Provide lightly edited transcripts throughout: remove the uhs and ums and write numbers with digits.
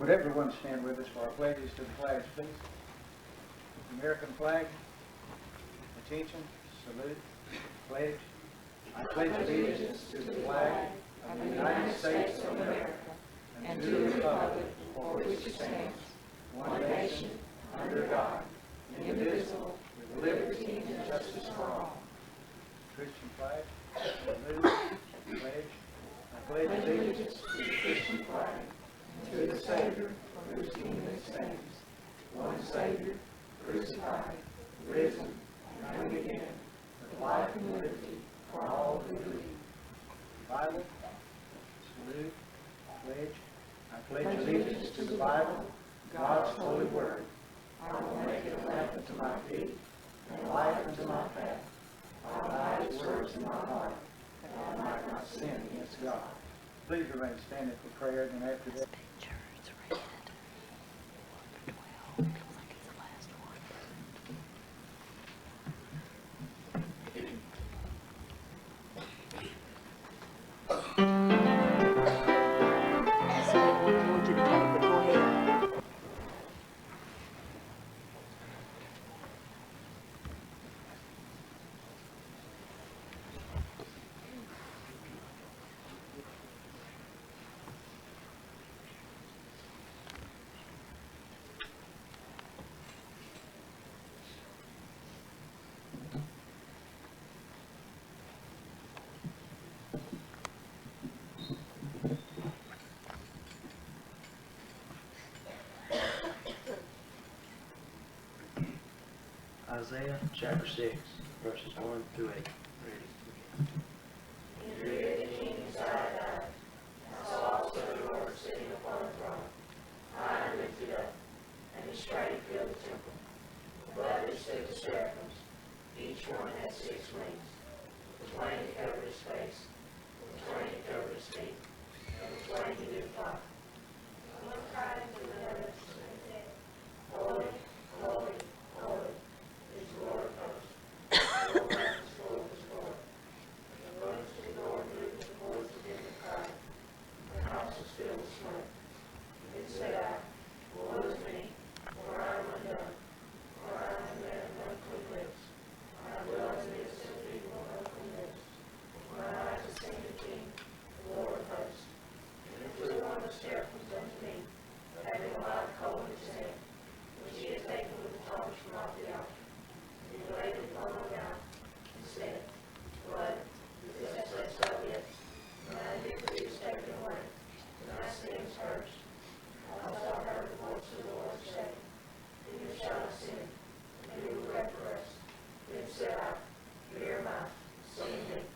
Would everyone stand with us for our pledges to the flags, please? American flag, attention, salute, pledge. I pledge allegiance to the flag of the United States of America and to the republic for which it stands, one nation, under God, indivisible, with liberty and justice for all. Christian flag, salute, pledge. I pledge allegiance to the Christian flag and to the Savior for whose kingdom it stands, one Savior, crucified, risen, and coming again, with life and liberty for all who believe. Bible, salute, pledge. I pledge allegiance to the Bible, God's holy word. I will make it a lamp unto my feet and a light unto my path. I will hide its words in my heart, that I might not sin against God. Please remain standing for prayer, and after that. Isaiah chapter 6, verses 1 through 8. Ready? And reared the king beside God. I saw also the Lord sitting upon a throne, high and lifted up, and his train filled the temple. Above it stood the seraphims. Each one had 6 wings. The twain that covered his face, the twain that covered his feet, and the twain that did fly. One cried unto another and said, Holy, holy, holy is the Lord of hosts. The Lord is full of his glory. And the rose to the Lord moved with the voice of him that cried. The house was filled with smoke. Then said I, Woe is me, for I am undone, for I am a man of unclean lips. I dwell in the midst of people of unclean lips. My eyes have seen the King, the Lord of hosts. And it flew one of the seraphims unto me, having a live coal in his hand, which he had taken with the tongs from off the altar. And he laid it upon my mouth, and said, Blood, this hast thou yet, and thy iniquity is taken away, and thy sins purged. Also I heard the voice of the Lord say, Who shall ascend, and who will refer us? Then said I, Here am I, send me.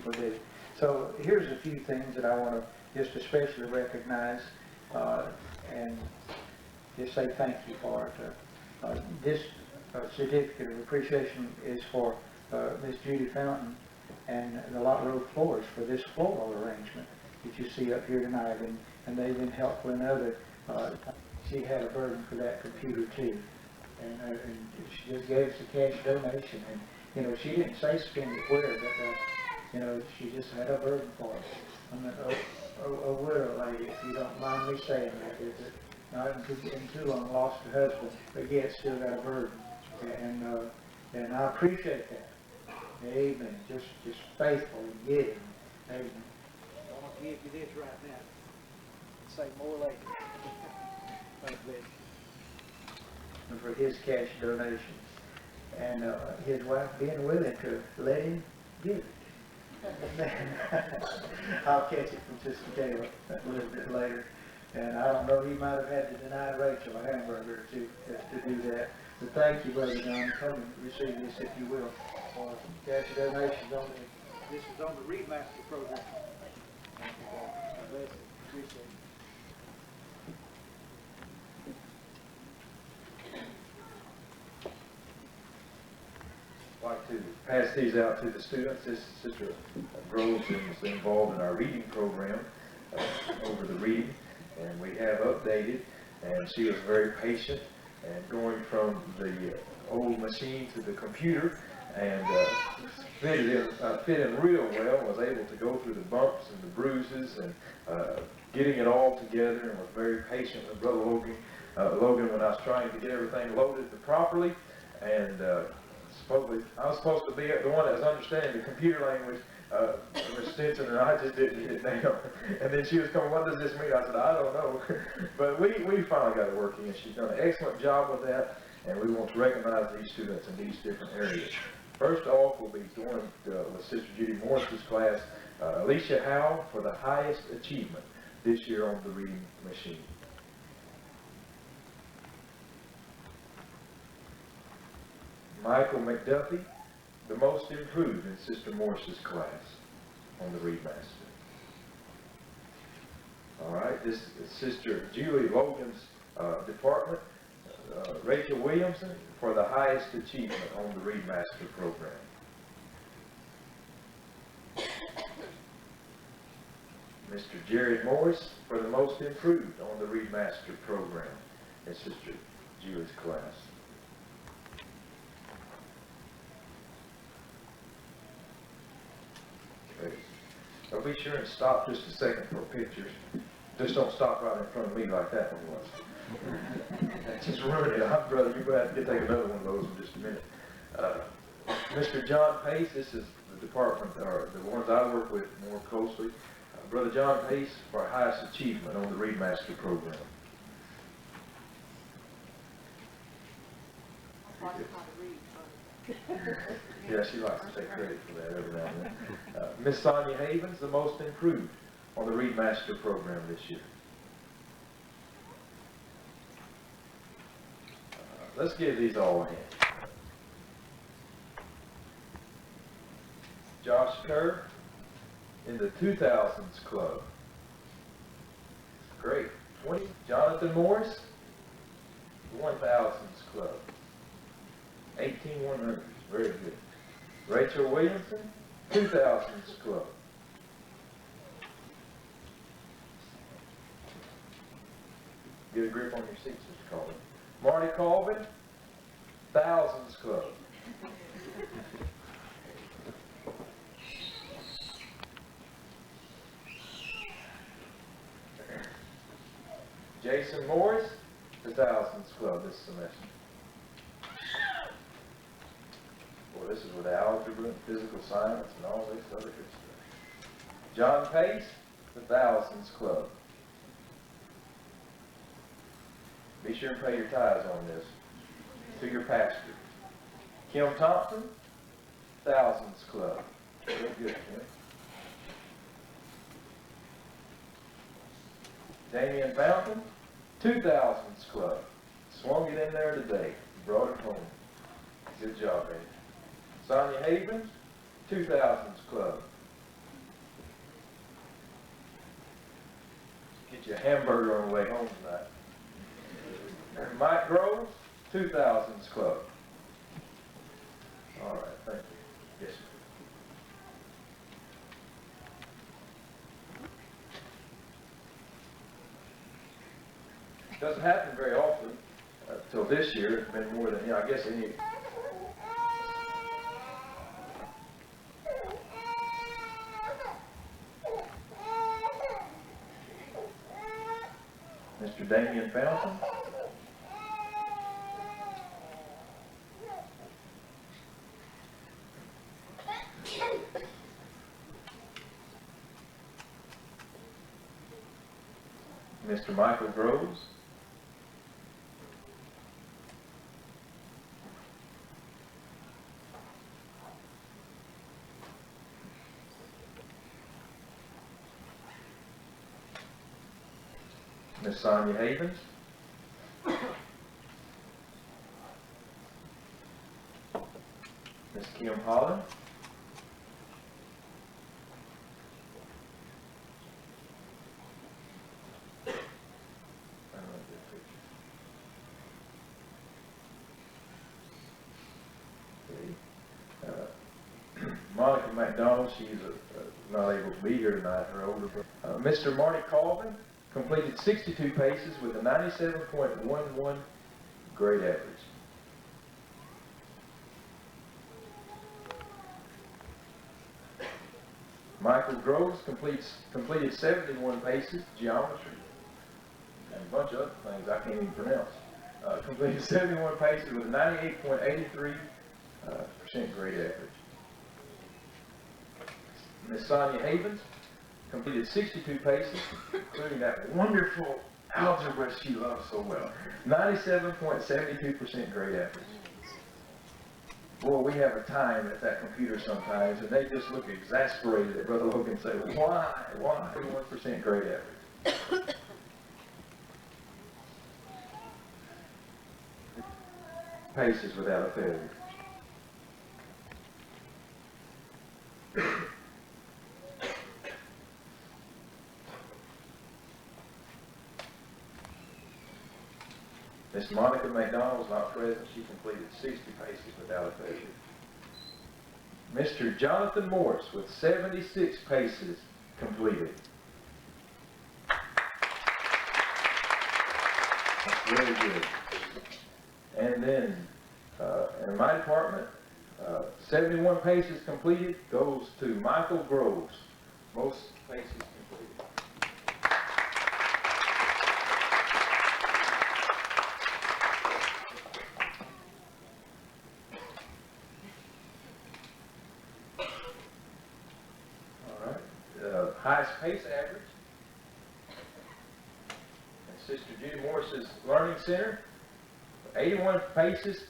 people do. So here's a few things that I want to just especially recognize and just say thank you for it. This certificate of appreciation is for Miss Judy Fountain and the Lot Road Floors for this floral arrangement that you see up here tonight, and they've been helpful in other. She had a burden for that computer too, and she just gave us a cash donation, and you know, she didn't say spend it where, but you know, she just had a burden for us. I'm a widow lady, if you don't mind me saying that, is it? Not in too long lost her husband, but yet still got a burden, and I appreciate that. Amen. Just faithful in giving. Amen. I'm gonna give you this right now. Say more later. Thank you. And for his cash donation, and his wife being willing to let him give it. I'll catch it from Sister Taylor a little bit later. And I don't know, he might have had to deny Rachel a hamburger to do that. But thank you, Brother John. Come and receive this if you will. Cash donations on this is on the Remaster program. Thank you, God. God bless you. Appreciate it. I'd like to pass these out to the students. This Sister Groves is involved in our reading program over the reading, and we have updated, and she was very patient and going from the old machine to the computer, and fit in real well, was able to go through the bumps and the bruises and getting it all together, and was very patient with Brother Logan when I was trying to get everything loaded properly, and I was supposed to be the one that was understanding the computer language, Miss Stinson, and I just didn't get it down. And then she was coming, what does this mean? I said, I don't know. But we finally got it working, and she's done an excellent job with that, and we want to recognize these students in these different areas. First off, we'll be going with Sister Judy Morris's class, Alicia Howe, for the highest achievement this year on the reading machine. Michael McDuffie, the most improved in Sister Morris's class on the Readmaster. All right, this is Sister Julie Logan's department, Rachel Williamson, for the highest achievement on the Readmaster program. Mr. Jared Morris, for the most improved on the Readmaster program in Sister Julie's class. So be sure and stop just a second for pictures. Just don't stop right in front of me like that one was. That just ruined it. Brother, you're going to have to take another one of those in just a minute. Mr. John Pace, this is the department, or the ones I work with more closely. Brother John Pace, for highest achievement on the Readmaster program. Yeah, she likes to take credit for that every now and then. Miss Sonia Havens, the most improved on the Readmaster program this year. Let's give these all a hand. Josh Kerr in the 2000s club. Great. 20. Jonathan Morris, 1000s club. 18100s. Very good. Rachel Williamson, 2000s club. Get a grip on your seats, Mr. Colvin. Marty Colvin, 1000s club. Jason Morris, the 1000s club this semester. Well, this is with algebra and physical science and all this other good stuff. John Pace, the 1000s club. Be sure and pay your tithes on this to your pastor. Kim Thompson, 1000s club. Very good, Kim. Damian Fountain, 2000s club. Swung it in there today. Brought it home. Good job, Damian. Sonia Havens, 2000s club. Get you a hamburger on the way home tonight. And Mike Groves, 2000s Club. All right, thank you. Yes, sir. Doesn't happen very often. Till this year, it's been more than, I guess, any. Mr. Damian Fountain. Mr. Michael Groves. Miss Sonia Havens. Miss Kim Holland. Monica McDonald, she's not able to be here tonight, her older brother. Mr. Marty Colvin completed 62 paces with a 97.11 grade average. Michael Groves completed 71 paces, geometry, and a bunch of other things I can't even pronounce. Completed 71 paces with a 98.83% grade average. Miss Sonia Havens completed 62 paces, including that wonderful algebra she loves so well. 97.72% grade average. Boy, we have a time at that computer sometimes, and they just look exasperated at Brother Logan and say, why? 1% grade average. Paces without a failure. Miss Monica McDonald is not present. She completed 60 paces without a failure. Mr. Jonathan Morris with 76 paces completed. That's really good. And then, in my department, 71 paces completed goes to Michael Groves. Most paces completed. Highest pace average. And Sister Judy Morris's Learning Center, 81 paces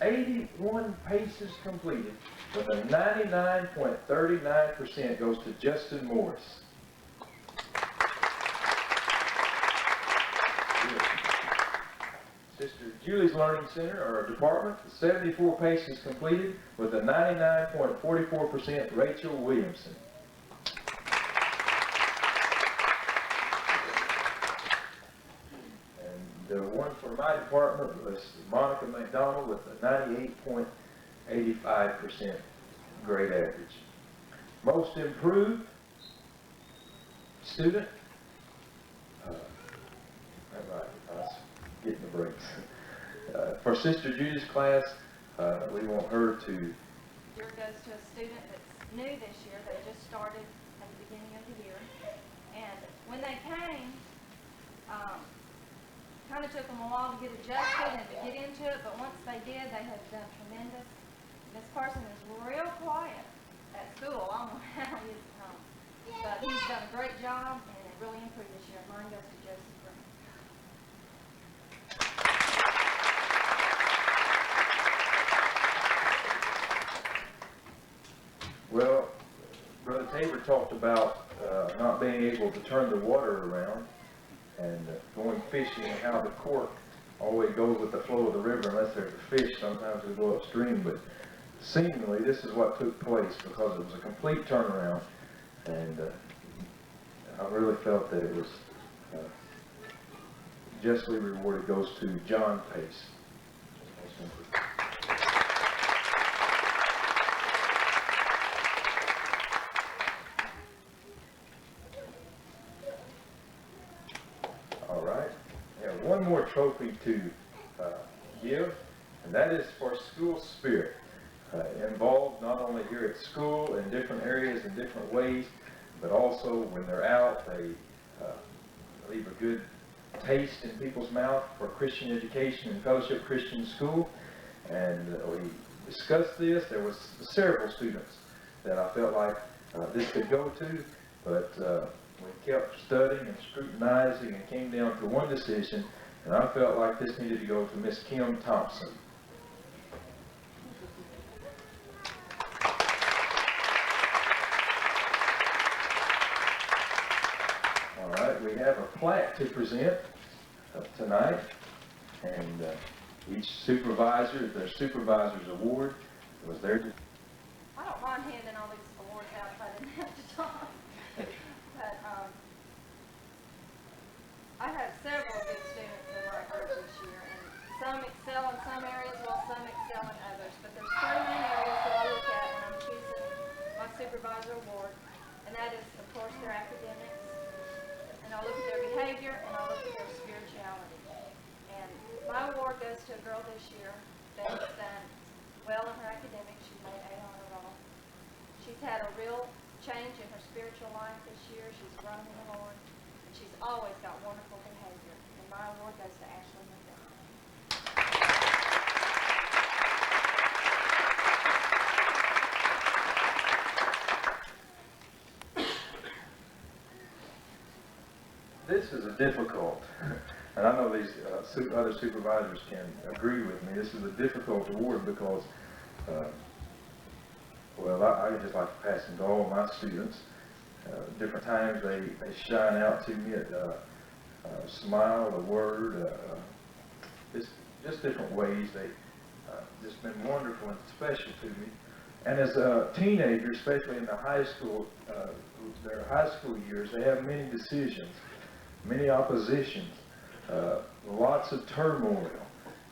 completed, with a 99.39% goes to Justin Morris. Good. Sister Julie's Learning Center, or department, 74 paces completed, with a 99.44% Rachel Williamson. The one for my department was Monica McDonald with a 98.85% grade average. Most improved student, I was getting the breaks. For Sister Judy's class, we want her to. Here goes to a student that's new this year. They just started at the beginning of the year. And when they came, kind of took them a while to get adjusted and to get into it, but once they did, they have done tremendous. This person is real quiet at school. I don't know how he's home. But he's done a great job, and it really improved this year. Mine goes to Joseph Green. Well, Brother Tabor talked about not being able to turn the water around and going fishing, and how the cork always goes with the flow of the river unless there's a fish. Sometimes we go upstream, but seemingly this is what took place, because it was a complete turnaround, and I really felt that it was justly rewarded goes to John Pace. All right. We have one more trophy to give, and that is for school spirit. Involved not only here at school in different areas in different ways, but also when they're out, they leave a good taste in people's mouth for Christian education and Fellowship Christian School. And we discussed this. There was several students that I felt like this could go to, but we kept studying and scrutinizing and came down to one decision, and I felt like this needed to go to Miss Kim Thompson. All right, we have a plaque to present tonight, and each supervisor, their supervisor's award was there. I don't mind handing all these awards out if I didn't have to talk. But I had several good students in my group this year, and some excel in some areas while some excel in others. But there's three main areas that I look at when I'm choosing my supervisor award, and that is, of course, their academics, and I look at their behavior, and I look at their spirituality. And my award goes to a girl this year that has done well in her academics. She's made A on her roll. She's had a real change in her spiritual life this year. She's grown in the Lord. And she's always got wonderful behavior. And my award goes to Ashley McDonald. This is a difficult, and I know these other supervisors can agree with me, this is a difficult award because, well, I just like to pass them to all my students. Different times they shine out to me at a smile, a word, just different ways. They just been wonderful and special to me. And as a teenager, especially in the high school, their high school years, they have many decisions, many oppositions, lots of turmoil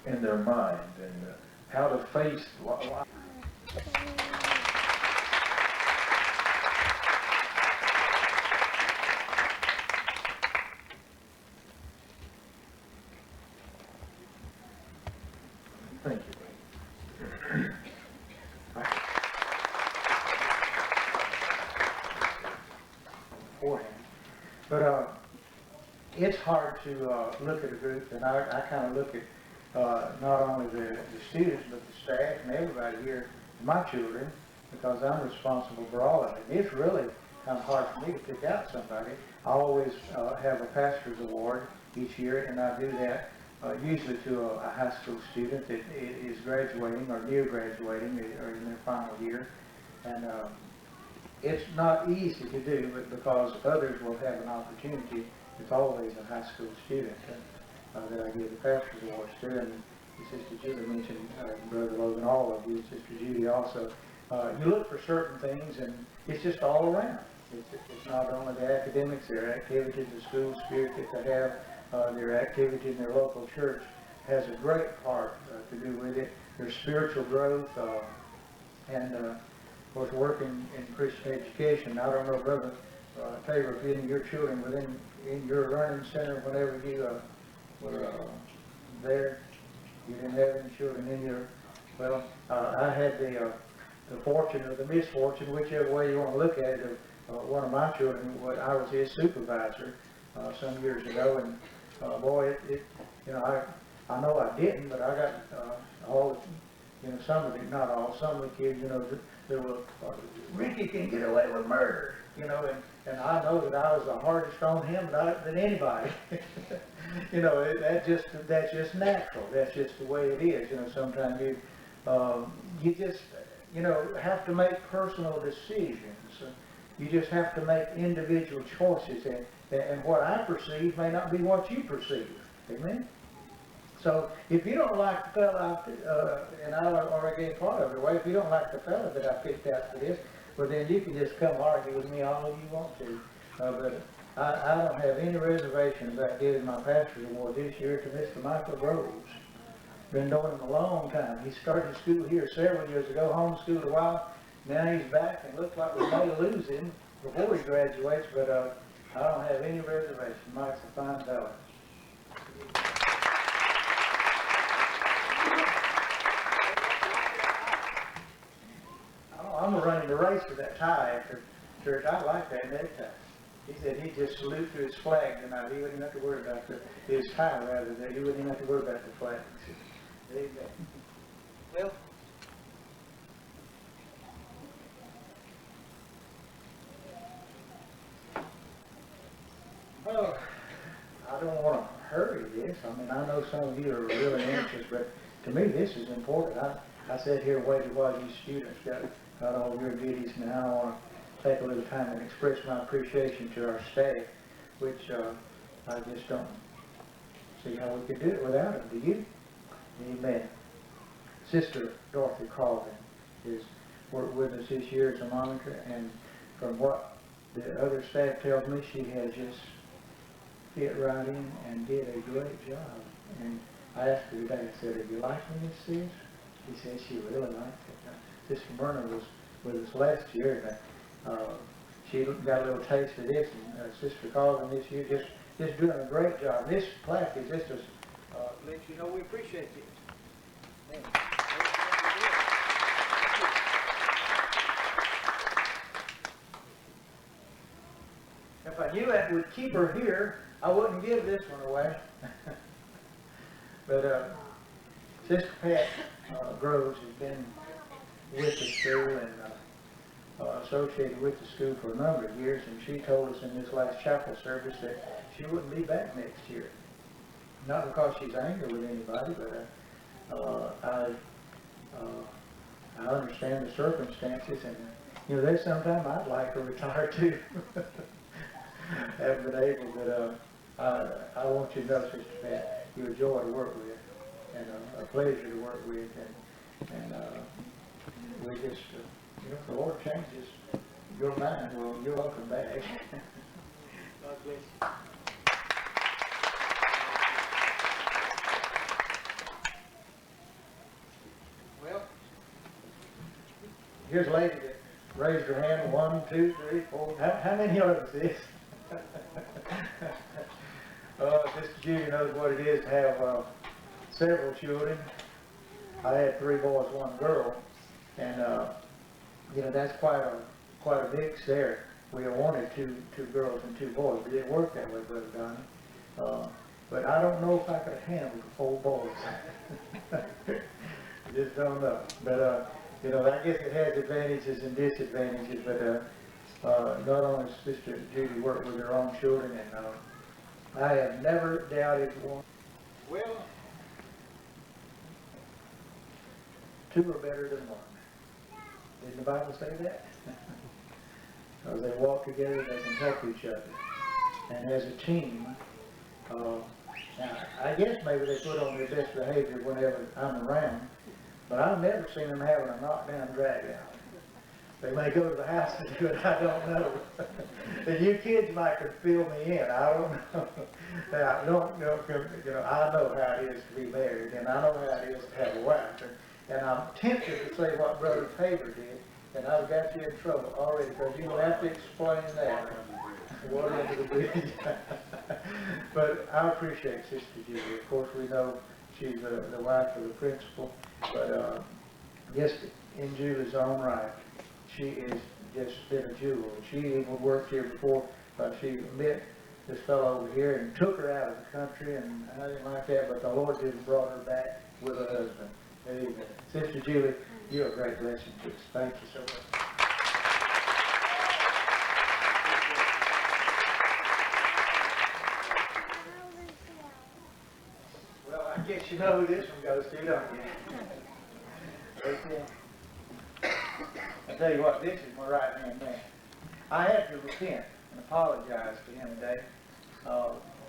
in their mind, and how to face life. Thank you. Beforehand. But it's hard to look at a group, and I kind of look at not only the students, but the staff and everybody here, my children, because I'm responsible for all of it. It's really kind of hard for me to pick out somebody. I always have a pastor's award each year, and I do that usually to a high school student that is graduating or near graduating or in their final year. And it's not easy to do, but because others will have an opportunity, it's always a high school student that I give the pastor's awards to. And Sister Judy mentioned Brother Logan, all of you, Sister Judy also. You look for certain things, and it's just all around. It's not only the academics, their activities, the school spirit that they have, their activity in their local church has a great part to do with it. Their spiritual growth, and of course working in Christian education. I don't know, Brother Taylor, if getting your children in your learning center whenever you were there, you didn't have any children in your, well, I had the fortune or the misfortune, whichever way you want to look at it, of one of my children. I was his supervisor some years ago, and boy, you know, I know I didn't, but I got all, you know, some of it, not all, some of the kids, you know, there were, Ricky can get away with murder, you know, and I know that I was the hardest on him than anybody. You know, that's just natural. That's just the way it is. You know, sometimes you just, you know, have to make personal decisions. You just have to make individual choices, and what I perceive may not be what you perceive. Amen? So if you don't like the fella, and I already gave part of it away, if you don't like the fella that I picked out for this, well then you can just come argue with me all you want to. But I don't have any reservation about giving my pastor's award this year to Mr. Michael Groves. Been knowing him a long time. He started school here several years ago, homeschooled a while. Now he's back and looks like we may lose him before he graduates, but I don't have any reservation. Mike's a fine fellow. I'm gonna run in the race with that tie after church. I like that necktie. He said he'd just salute to his flag tonight. He wouldn't have to worry about his tie rather than he wouldn't even have to worry about the flag. There you go. Well. Oh, I don't want to hurry this. I mean, I know some of you are really anxious, but to me this is important. I sat here and waited while you students got all your goodies. Now I want to take a little time and express my appreciation to our staff, which I just don't see how we could do it without them. Do you? Amen. Sister Dorothy Carlin is worked with us this year as a monitor, and from what the other staff tells me, she has just fit right in and did a great job. And I asked her today, I said, "Are you liking this, sis?" She said she really liked it. Sister Myrna was with us last year, and she got a little taste of this, and Sister Carlin this year just doing a great job. This plaque is just to let you know we appreciate it. Man. If I knew I would keep her here, I wouldn't give this one away. But Sister Pat Groves has been with the school and associated with the school for a number of years, and she told us in this last chapel service that she wouldn't be back next year. Not because she's angry with anybody, but I understand the circumstances, and you know, there's sometimes I'd like to retire too. Haven't been able, but I want you to know, Sister Pat, you're a joy to work with, and a pleasure to work with, and we just, you know, if the Lord changes your mind, well, you're welcome back. God bless you. Well, here's a lady that raised her hand. 1, 2, 3, 4. How many of us is? Sister Judy knows what it is to have several children. I had 3 boys, 1 girl, and you know, that's quite a mix there. We wanted two girls and 2 boys, but it didn't work that way, Brother Donnie. But I don't know if I could have handled 4 boys. I just don't know. But you know, I guess it has advantages and disadvantages. But not only does Sister Judy work with her own children, and I have never doubted one. Well, 2 are better than 1. Didn't the Bible say that? As they walk together, they can help each other. And as a team, now, I guess maybe they put on their best behavior whenever I'm around, but I've never seen them having a knockdown drag out. They may go to the house and do it, I don't know. And you kids might could fill me in, I don't know. Now, don't know, you know, I know how it is to be married, and I know how it is to have a wife. And I'm tempted to say what Brother Tabor did, and I've got you in trouble already, because you'll have to explain that. Water under the bridge. But I appreciate Sister Judy. Of course, we know she's the wife of the principal, but just in Julie's own right, she is just been a jewel. She even worked here before. She met this fellow over here and took her out of the country, and I didn't like that, but the Lord just brought her back with her husband. Amen. Sister Julie, you're a great blessing to us. Thank you so much. Well, I guess you know who this one goes to, don't you? Okay. I tell you what, this is my right-hand man. I have to repent and apologize to him today.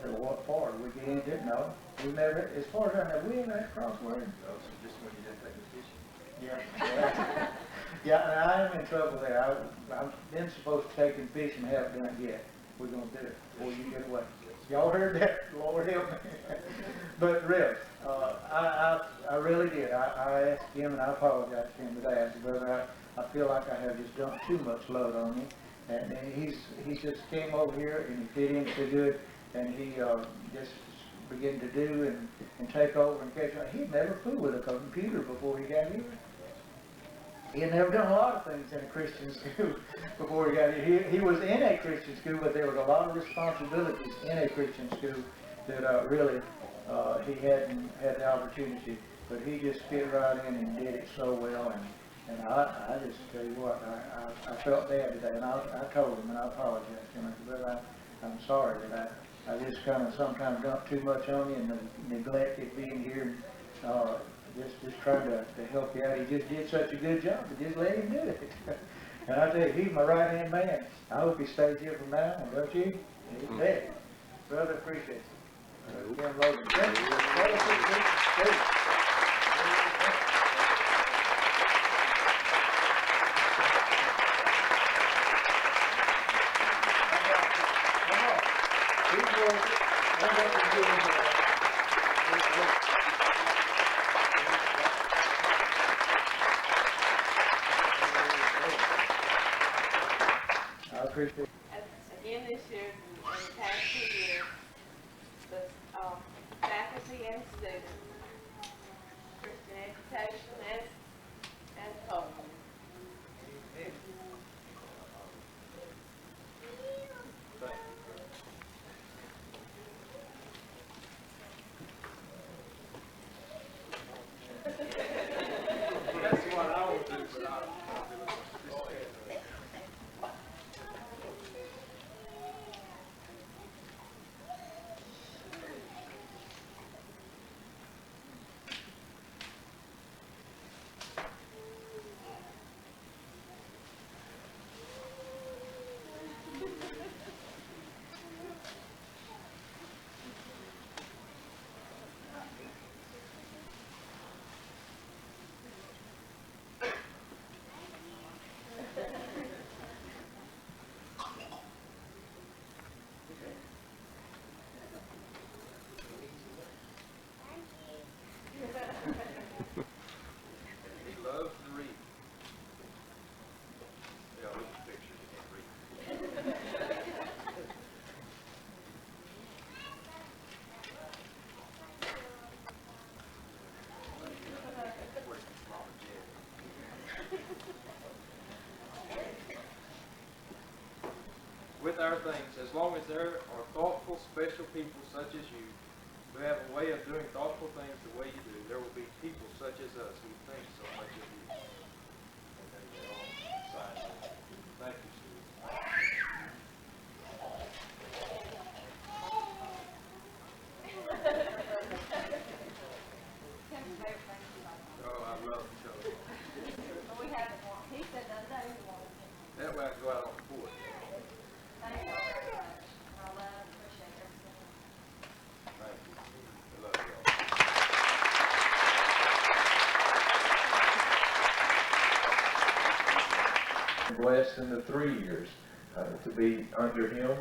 For what for? We get into it? No. We never, as far as I know, we haven't had a crossword. No, so just when you didn't take the fishing. Yeah. Yeah, and I am in trouble there. I've been supposed to take him fishing and haven't done it yet. we're gonna do it before you get away. Y'all heard that? Lord help me. But really, I really did. I asked him, and I apologized to him today. I said, brother, I feel like I have just dumped too much load on him. And he just came over here and he fit in so good, and he just began to do and take over and catch on. He'd never fooled with a computer before he got here. He had never done a lot of things in a Christian school before he got here. He was in a Christian school, but there was a lot of responsibilities in a Christian school that really he hadn't had the opportunity. But he just fit right in and did it so well. And I just tell you what, I felt bad today, and I told him, and I apologized to him. I said, brother, I'm sorry that I just kind of sometimes dump too much on you and neglected being here. Just trying to help you out. He just did such a good job, but just let him do it. And I tell you, he's my right-hand man. I hope he stays here from now on, don't you? He's dead. Brother, appreciate you. Jim Logan. Thank you. I appreciate it. Again this year, in the past 2 years, the faculty and students, Christian education and culture. That's what I would do, but I. He loves to read. Yeah, look at the pictures, you can't read. With our things, as long as there are thoughtful, special people such as you, who have a way of doing thoughtful things the way you do, there will be people such as us who think so much of you. And then they all sign it. Thank you, Steve. Tim's favorite thing is like, Oh, I love the show. but we haven't won. He said the other day we won. That way I can go out on the porch. Thank you all very much. I love and appreciate everything. Thank you. I love y'all. Blessed in the 3 years to be under him.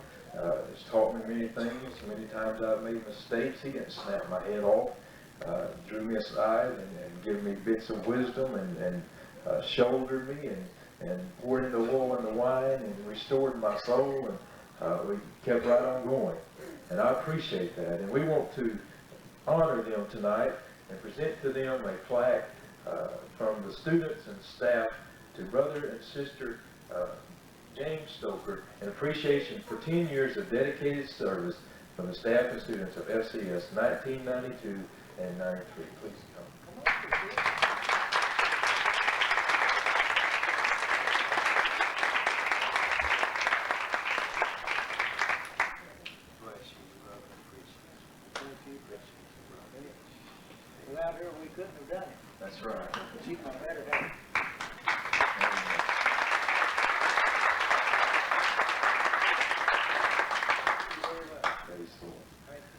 He's taught me many things. Many times I've made mistakes. He didn't snap my head off. Drew me aside and give me bits of wisdom and shouldered me and poured in the oil and the wine and restored my soul, and we kept right on going. And I appreciate that. And we want to honor them tonight and present to them a plaque from the students and staff to Brother and Sister James Stoker in appreciation for 10 years of dedicated service from the staff and students of FCS 1992 and 93. Please come. Bless you. Love and appreciate you. Thank you, appreciate it. Without her, we couldn't have done it. That's right. She's my better half. Praise the Lord. Thank you.